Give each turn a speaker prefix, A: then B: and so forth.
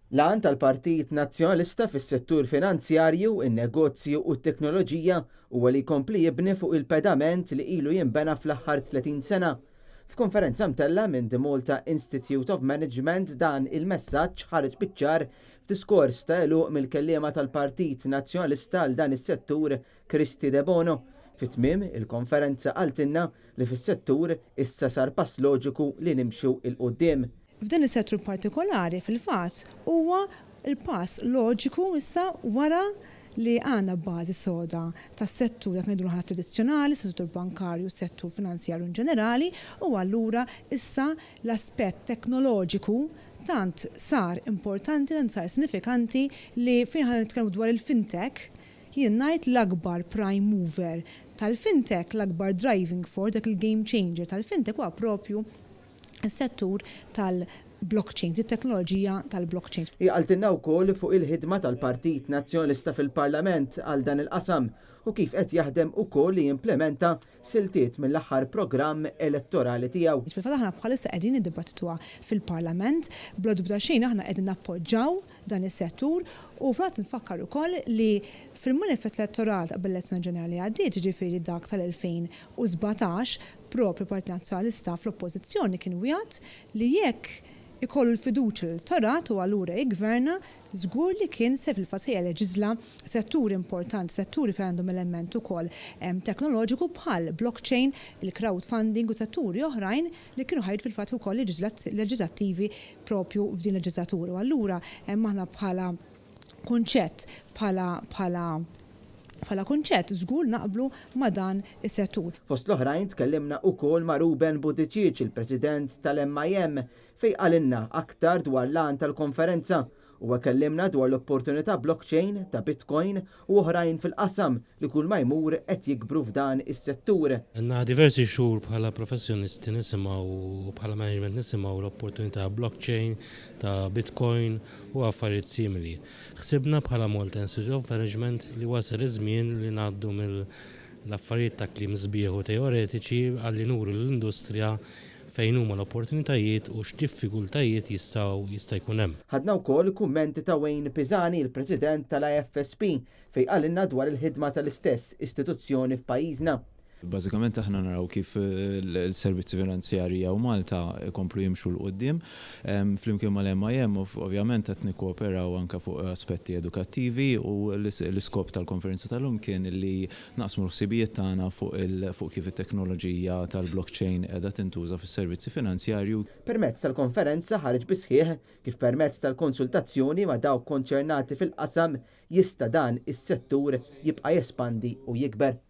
A: L-għan tal-Partit Nazzjonalista fis-settur finanzjarju, in-negozju u t-teknoloġija huwa li jkompli jibni fuq il-pedament li ilu jinbena fl-aħħar 30 sena. F'konferenza mtella minn The Malta Institute of Management dan il-messaġġ ħareġ biċ-ċar f'diskors ta' għeluq mill-kelliema tal-Partit Nazzjonalista għal dan is-settur Kristi De Bono. Fit-tmiem il-konferenza qaltilna li fis-settur issa sar pass loġiku li nimxu il-qudiem.
B: F'dan is-settur partikolari fil-fatt huwa il-pass loġiku issa wara li għandna bażi soda tas-settur dak ngħidu ħadd tradizzjonali, settur bankarju, settur finanzjarju in ġenerali, u allura issa l-aspett teknoloġiku tant sar importanti, tant sar sinifikanti li fejn ħana nitkellmu dwar il-fintech jien ngħid l-akbar prime mover tal-fintech, l-akbar driving force, dak il-game changer tal-fintech huwa propju is-settur tal-blockchain, it-teknoloġija tal-blockchain.
A: Jgħaltilna wkoll fuq il-ħidma tal-Partit Nazzjonalista fil-Parlament għal dan il-qasam u kif qed jaħdem ukoll li jimplementa siltiet mill-aħħar programm elettorali tiegħu.
B: Fil-fatt aħna bħalissa qegħdin niddibattituha fil-Parlament, bla dubda xejn aħna qegħdin nappoġġjaw dan is-settur u fatt nfakkar ukoll li fil-manifest elettorali qabel l-elezzjoni ġenerali għaddiet ġifieri dak tal-2017 propri Partit Nazzjonalista fl-oppożizzjoni kien wieħed li jekk ikollu l-fiduċja l-elettorat u allura jgverna żgur li kien se fil-fatt jeleġisla setturi importanti, setturi fejn għandhom element ukoll teknoloġiku bħal blockchain, il-crowdfunding u setturi oħrajn li kienu ħajt fil-fatt ukoll leġislattivi propju f'din leġislatura. U allura hemm aħna bħala kunċett bħala kunċett żgur naqblu ma' dan is-settur.
A: Fost l-oħrajn tkellimna wkoll ma' Ruben Buttigieg, il-President tal-MIM, fejn qalilna aktar dwar l-għan tal-konferenza u kellimna dwar l-opportunità blockchain ta' Bitcoin u oħrajn fil-qasam li kull ma jmur qed jikbru f'dan is-settur.
C: Għandna diversi xhur bħala professjonisti nisimgħu bħala management nisimgħu l-opportunità blockchain ta' Bitcoin u affarijiet simili. Ħsibna bħala Malta Institute of Management li wasal iż-żmien li ngħaddu mill-affarijiet ta' kliem sbieħ u teoretiċi għalli nuru l-industrija fejn huma l-opportunitajiet u x'diffikultajiet jista' jkun hemm.
A: Ħadna wkoll kummenti ta' Wayne Pisani, il-President tal-IFSP, fejn qalilna dwar il-ħidma tal-istess istituzzjoni f'pajjiżna.
D: Bażikament aħna naraw kif il-servizzi finanzjarji u Malta komplu jimxu l-qoddim. Flimkien mal-MIM ovvjament qed nikkooperaw anke fuq aspetti edukattivi u l-iskop tal-konferenza tal-lum kien li naqsmu l-ħsibijiet tagħna fuq kif it-teknoloġija tal-blockchain qiegħda tintuża fis-servizzi finanzjarju.
A: Permezz tal-konferenza ħareġ bisħieħ kif permezz tal-konsultazzjoni ma' dawk konċernati fil-qasam jista' dan is-settur jibqa' jespandi u jikber.